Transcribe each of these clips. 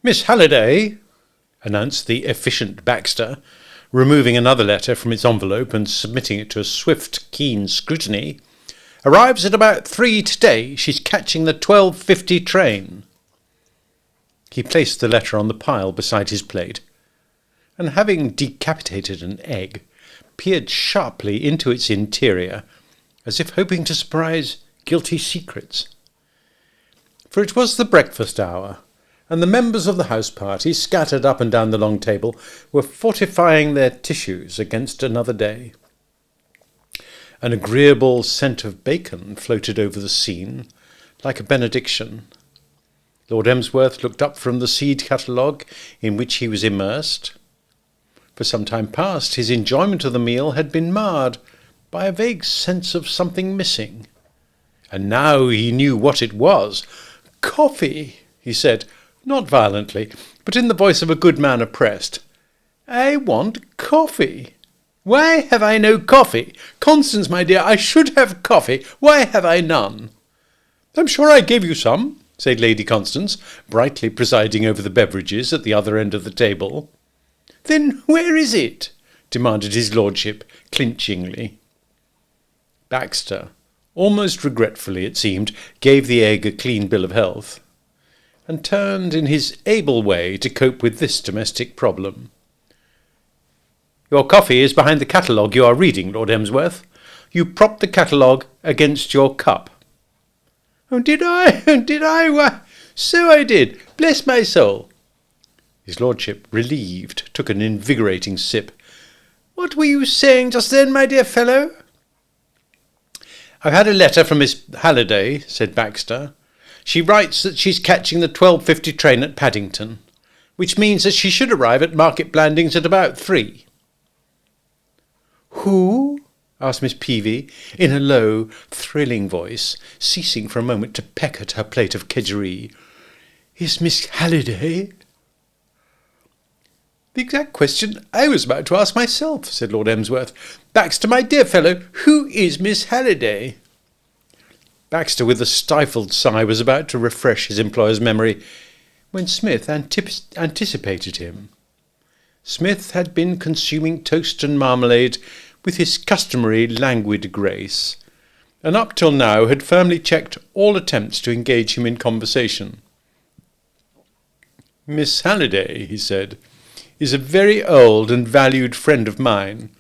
"Miss Halliday," announced the efficient Baxter, removing another letter from its envelope and submitting it to a swift, keen scrutiny, "arrives at about 3 today. She's catching the 12:50 train." He placed the letter on the pile beside his plate, and having decapitated an egg, peered sharply into its interior, as if hoping to surprise guilty secrets. For it was the breakfast hour, and the members of the house party, scattered up and down the long table, were fortifying their tissues against another day. An agreeable scent of bacon floated over the scene, like a benediction. Lord Emsworth looked up from the seed catalogue in which he was immersed. For some time past, his enjoyment of the meal had been marred by a vague sense of something missing. And now he knew what it was. "Coffee," he said, not violently, but in the voice of a good man oppressed. "I want coffee. Why have I no coffee? Constance, my dear, I should have coffee. Why have I none?" "I'm sure I gave you some," said Lady Constance, brightly presiding over the beverages at the other end of the table. "Then where is it?" demanded his lordship, clinchingly. Baxter, almost regretfully it seemed, gave the egg a clean bill of health, and turned in his able way to cope with this domestic problem. "Your coffee is behind the catalogue you are reading, Lord Emsworth. You propped the catalogue against your cup." "Oh, did I? Did I? Why, so I did. Bless my soul." His lordship, relieved, took an invigorating sip. "What were you saying just then, my dear fellow?" "I've had a letter from Miss Halliday," said Baxter. "She writes that she's catching the 12:50 train at Paddington, which means that she should arrive at Market Blandings at about 3. "Who?" asked Miss Peavy, in a low, thrilling voice, ceasing for a moment to peck at her plate of kedgeree. "Is Miss Halliday?" "The exact question I was about to ask myself," said Lord Emsworth. "Baxter, my dear fellow, who is Miss Halliday?" Baxter, with a stifled sigh, was about to refresh his employer's memory when Psmith anticipated him. Psmith had been consuming toast and marmalade with his customary languid grace, and up till now had firmly checked all attempts to engage him in conversation. "Miss Halliday," he said, "is a very old and valued friend of mine.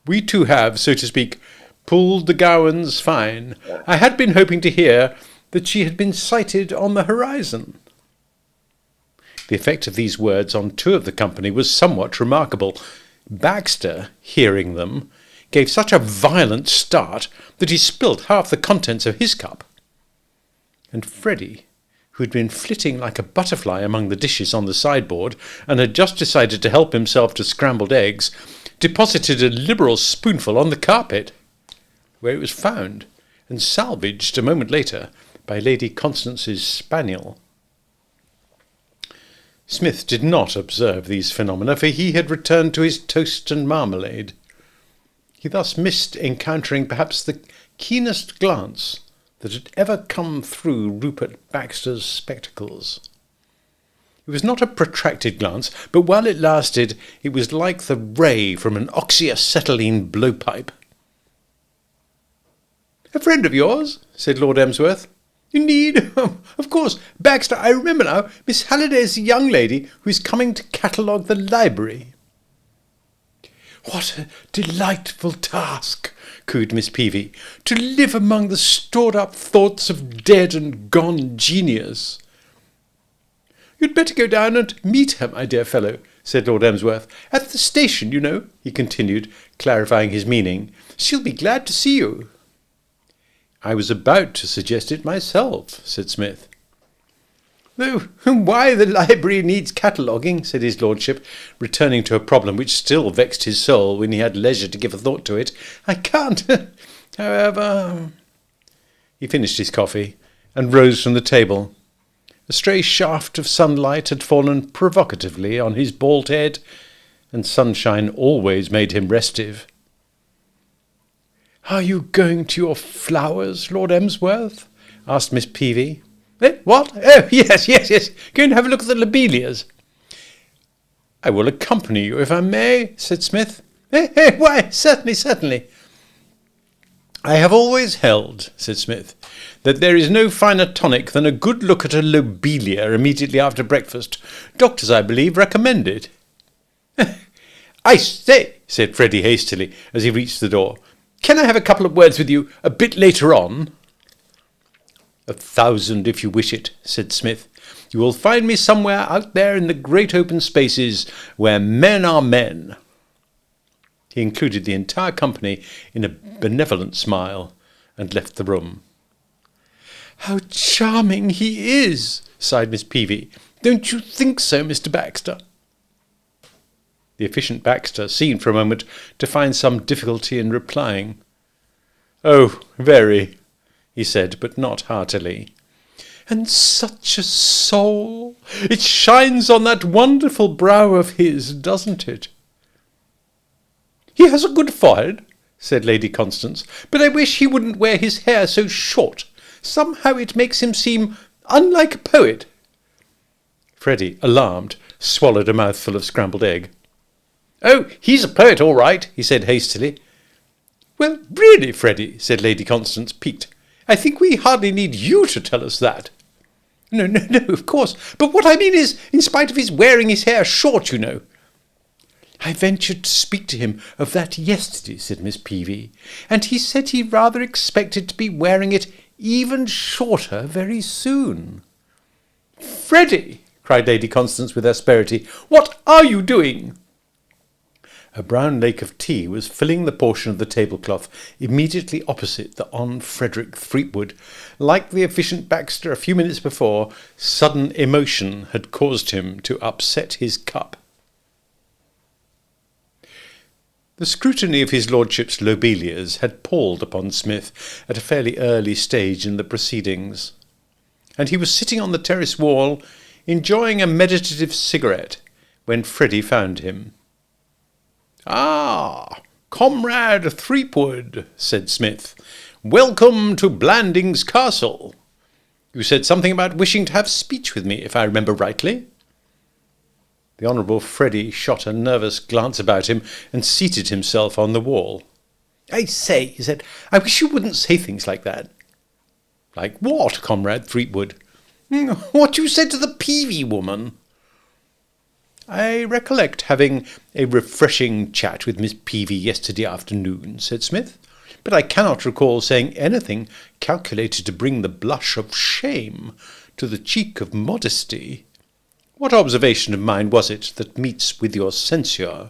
We two have, so to speak, pulled the gowans fine. I had been hoping to hear that she had been sighted on the horizon." The effect of these words on two of the company was somewhat remarkable. Baxter, hearing them, gave such a violent start that he spilt half the contents of his cup. And Freddie, who had been flitting like a butterfly among the dishes on the sideboard and had just decided to help himself to scrambled eggs, deposited a liberal spoonful on the carpet, where it was found and salvaged a moment later by Lady Constance's spaniel. Smith did not observe these phenomena, for he had returned to his toast and marmalade. He thus missed encountering perhaps the keenest glance that had ever come through Rupert Baxter's spectacles. It was not a protracted glance, but while it lasted, it was like the ray from an oxyacetylene blowpipe. "A friend of yours?" said Lord Emsworth. "Indeed? Of course. Baxter, I remember now. Miss Halliday is the young lady who is coming to catalogue the library." "What a delightful task," cooed Miss Peavy, "to live among the stored-up thoughts of dead and gone genius." "You'd better go down and meet her, my dear fellow," said Lord Emsworth. "At the station, you know," he continued, clarifying his meaning. "She'll be glad to see you." "I was about to suggest it myself," said Smith. "Though why the library needs cataloguing," said his lordship, returning to a problem which still vexed his soul when he had leisure to give a thought to it, "I can't. However—" He finished his coffee and rose from the table. A stray shaft of sunlight had fallen provocatively on his bald head, and sunshine always made him restive. "Are you going to your flowers, Lord Emsworth?" asked Miss Peavy. "What? Oh, yes. Going to have a look at the lobelias." I will accompany you, if I may, said Smith. Why, certainly, certainly. I have always held, said Smith, that there is no finer tonic than a good look at a lobelia immediately after breakfast. Doctors, I believe, recommend it. I say, said Freddie hastily as he reached the door, can I have a couple of words with you a bit later on? 1,000 if you wish it, said Smith. You will find me somewhere out there in the great open spaces where men are men. He included the entire company in a benevolent smile and left the room. How charming he is, sighed Miss Peavy. Don't you think so, Mr. Baxter? The efficient Baxter seemed for a moment to find some difficulty in replying. Oh, very, he said, but not heartily. And such a soul! It shines on that wonderful brow of his, doesn't it? He has a good forehead, said Lady Constance, but I wish he wouldn't wear his hair so short. Somehow it makes him seem unlike a poet. Freddie, alarmed, swallowed a mouthful of scrambled egg. Oh, he's a poet, all right, he said hastily. Well, really, Freddie, said Lady Constance, piqued. I think we hardly need you to tell us that. No, of course. But what I mean is, in spite of his wearing his hair short, you know. I ventured to speak to him of that yesterday, said Miss Peavy, and he said he rather expected to be wearing it even shorter very soon. Freddie, cried Lady Constance with asperity, what are you doing? A brown lake of tea was filling the portion of the tablecloth immediately opposite the Hon. Frederick Threepwood. Like the efficient Baxter a few minutes before, sudden emotion had caused him to upset his cup. The scrutiny of his lordship's lobelias had palled upon Smith at a fairly early stage in the proceedings, and he was sitting on the terrace wall, enjoying a meditative cigarette, when Freddie found him. Ah, Comrade Threepwood, said Smith, welcome to Blandings Castle. You said something about wishing to have speech with me, if I remember rightly. The Honourable Freddie shot a nervous glance about him and seated himself on the wall. I say, he said, I wish you wouldn't say things like that. Like what, Comrade Threepwood? What you said to the Peavy woman. I recollect having a refreshing chat with Miss Peavy yesterday afternoon, said Smith, but I cannot recall saying anything calculated to bring the blush of shame to the cheek of modesty. What observation of mine was it that meets with your censure?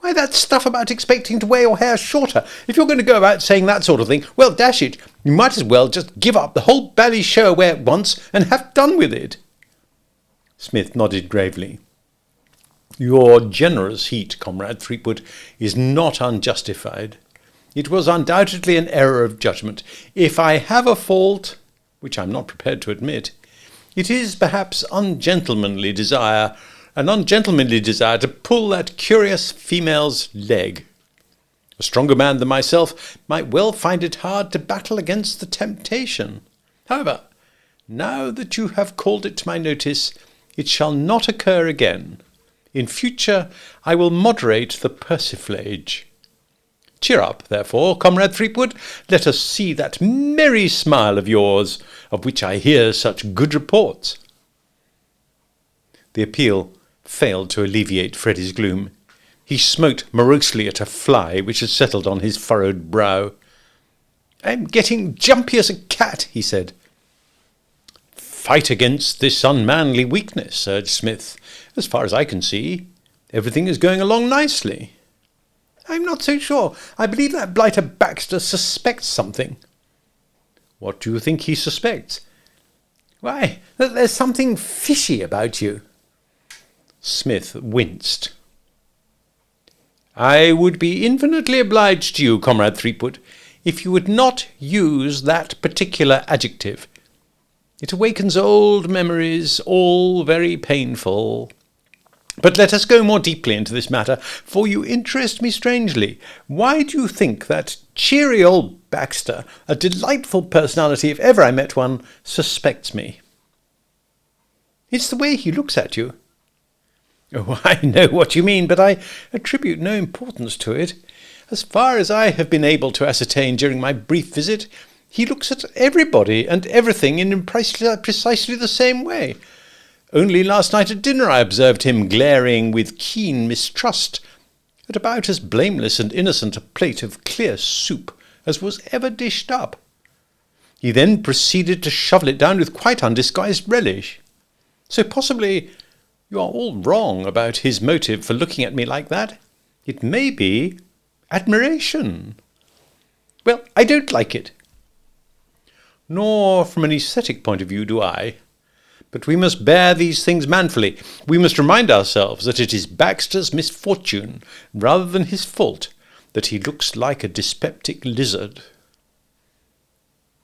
Why, that stuff about expecting to wear your hair shorter. If you're going to go about saying that sort of thing, well, dash it, you might as well just give up the whole bally show away at once and have done with it. Smith nodded gravely. Your generous heat, Comrade Threepwood, is not unjustified. It was undoubtedly an error of judgment. If I have a fault, which I'm not prepared to admit, it is perhaps an ungentlemanly desire to pull that curious female's leg. A stronger man than myself might well find it hard to battle against the temptation. However, now that you have called it to my notice, it shall not occur again. In future I will moderate the persiflage. Cheer up, therefore, Comrade Threepwood. Let us see that merry smile of yours, of which I hear such good reports. The appeal failed to alleviate Freddie's gloom. He smote morosely at a fly which had settled on his furrowed brow. I'm getting jumpy as a cat, he said. Fight against this unmanly weakness, urged Smith. As far as I can see, everything is going along nicely. I'm not so sure. I believe that blighter Baxter suspects something. What do you think he suspects? Why, that there's something fishy about you. Smith winced. I would be infinitely obliged to you, Comrade Threepwood, if you would not use that particular adjective. It awakens old memories, all very painful. But let us go more deeply into this matter, for you interest me strangely. Why do you think that cheery old Baxter, a delightful personality if ever I met one, suspects me? It's the way he looks at you. Oh, I know what you mean, but I attribute no importance to it. As far as I have been able to ascertain during my brief visit, he looks at everybody and everything in precisely the same way. Only last night at dinner I observed him glaring with keen mistrust at about as blameless and innocent a plate of clear soup as was ever dished up. He then proceeded to shovel it down with quite undisguised relish. So possibly you are all wrong about his motive for looking at me like that. It may be admiration. Well, I don't like it. Nor from an aesthetic point of view do I. But we must bear these things manfully. We must remind ourselves that it is Baxter's misfortune, rather than his fault, that he looks like a dyspeptic lizard.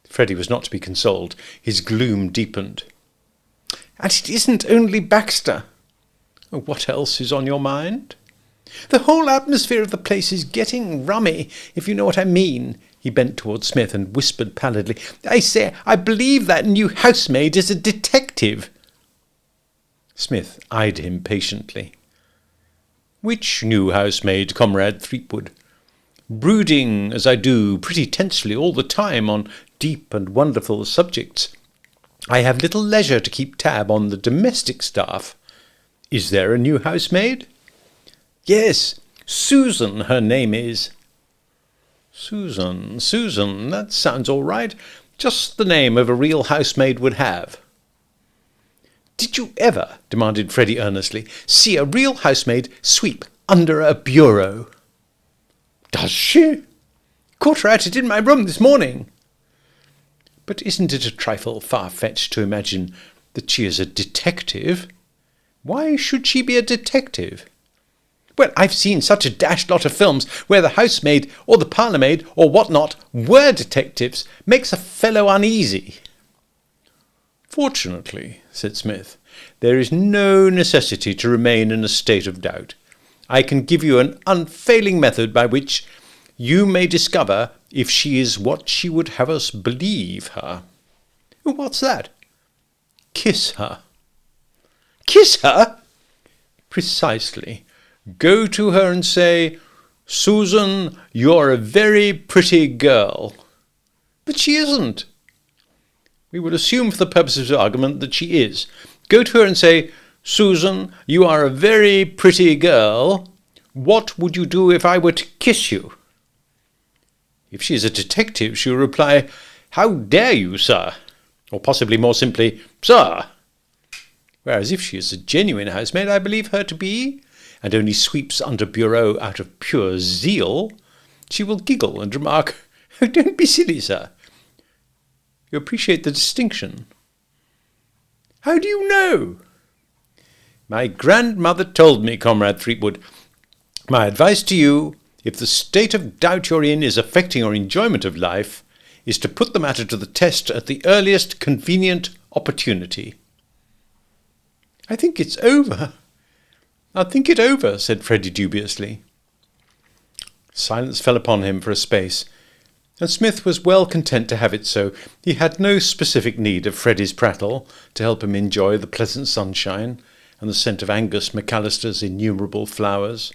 Freddie was not to be consoled. His gloom deepened. And it isn't only Baxter. What else is on your mind? The whole atmosphere of the place is getting rummy, if you know what I mean. He bent towards Smith and whispered pallidly, I say, I believe that new housemaid is a detective. Smith eyed him patiently. Which new housemaid, Comrade Threepwood? Brooding, as I do, pretty tensely all the time on deep and wonderful subjects, I have little leisure to keep tab on the domestic staff. Is there a new housemaid? Yes, Susan, her name is. Susan, that sounds all right. Just the name of a real housemaid would have. Did you ever, demanded Freddie earnestly, see a real housemaid sweep under a bureau? Does she? Caught her at it in my room this morning. But isn't it a trifle far-fetched to imagine that she is a detective? Why should she be a detective? Well, I've seen such a dashed lot of films where the housemaid or the parlourmaid or what not were detectives. Makes a fellow uneasy. Fortunately, said Smith, there is no necessity to remain in a state of doubt. I can give you an unfailing method by which you may discover if she is what she would have us believe her. What's that? Kiss her. Kiss her? Precisely. Go to her and say, Susan, you're a very pretty girl. But she isn't. We will assume for the purposes of argument that she is. Go to her and say, Susan, you are a very pretty girl. What would you do if I were to kiss you? If she is a detective, she will reply, How dare you, sir? Or possibly more simply, Sir. Whereas if she is a genuine housemaid, I believe her to be, and only sweeps under bureau out of pure zeal, she will giggle and remark, Oh, don't be silly, sir. You appreciate the distinction. How do you know? My grandmother told me, Comrade Threepwood. My advice to you, if the state of doubt you're in is affecting your enjoyment of life, is to put the matter to the test at the earliest convenient opportunity. I think it's over. I'll think it over, said Freddie dubiously. Silence fell upon him for a space, and Smith was well content to have it so. He had no specific need of Freddie's prattle to help him enjoy the pleasant sunshine and the scent of Angus McAllister's innumerable flowers.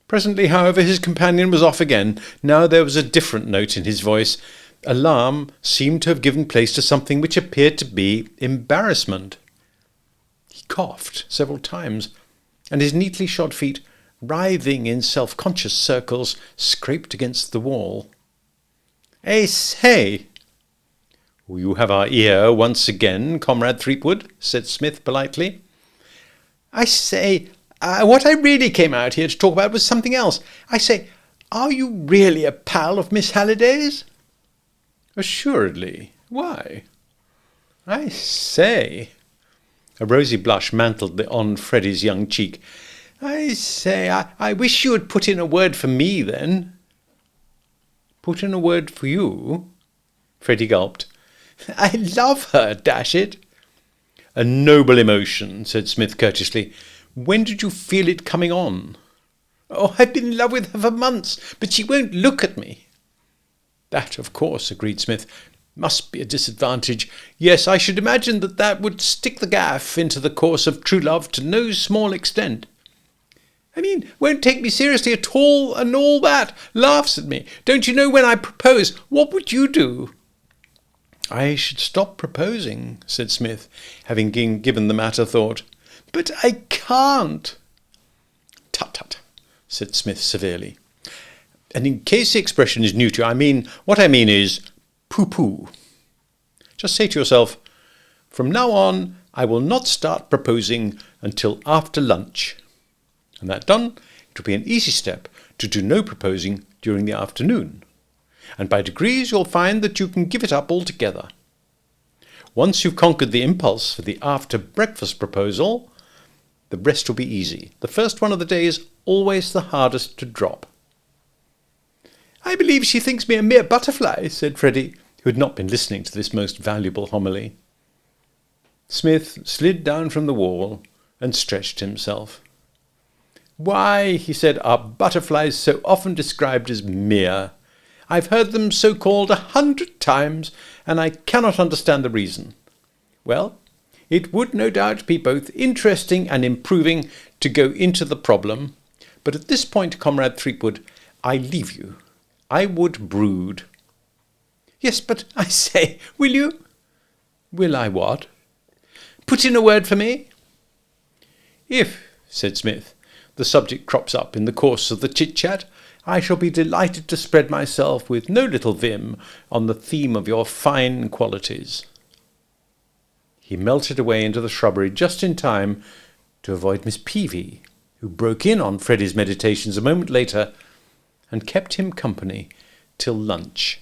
Presently, however, his companion was off again. Now there was a different note in his voice. Alarm seemed to have given place to something which appeared to be embarrassment. He coughed several times, and his neatly shod feet, writhing in self-conscious circles, scraped against the wall. "I say!" "You have our ear once again, Comrade Threepwood," said Smith politely. "I say, what I really came out here to talk about was something else. I say, are you really a pal of Miss Halliday's?" "Assuredly. Why?" "I say." A rosy blush mantled on Freddie's young cheek. "I say, I wish you would put in a word for me, then." "Put in a word for you?" Freddie gulped. "I love her, dash it." "A noble emotion," said Smith courteously. "When did you feel it coming on?" "Oh, I've been in love with her for months, but she won't look at me." "That, of course," agreed Smith. Must be a disadvantage. Yes, I should imagine that would stick the gaff into the course of true love to no small extent. I mean, won't take me seriously at all and all that. Laughs at me. Don't you know when I propose, what would you do? I should stop proposing, said Smith, having given the matter thought. But I can't. Tut, tut, said Smith severely. And in case the expression is new to you, what I mean is pooh-pooh. Just say to yourself, from now on, I will not start proposing until after lunch. And that done, it will be an easy step to do no proposing during the afternoon. And by degrees you'll find that you can give it up altogether. Once you've conquered the impulse for the after-breakfast proposal, the rest will be easy. The first one of the day is always the hardest to drop. I believe she thinks me a mere butterfly, said Freddie, who had not been listening to this most valuable homily. Smith slid down from the wall and stretched himself. Why, he said, are butterflies so often described as mere? I've heard them so called 100 times, and I cannot understand the reason. Well, it would no doubt be both interesting and improving to go into the problem, but at this point, Comrade Threepwood, I leave you. I would brood. Yes, but I say, will you? Will I what? Put in a word for me? If, said Smith, the subject crops up in the course of the chit-chat, I shall be delighted to spread myself with no little vim on the theme of your fine qualities. He melted away into the shrubbery just in time to avoid Miss Peavy, who broke in on Freddie's meditations a moment later and kept him company till lunch.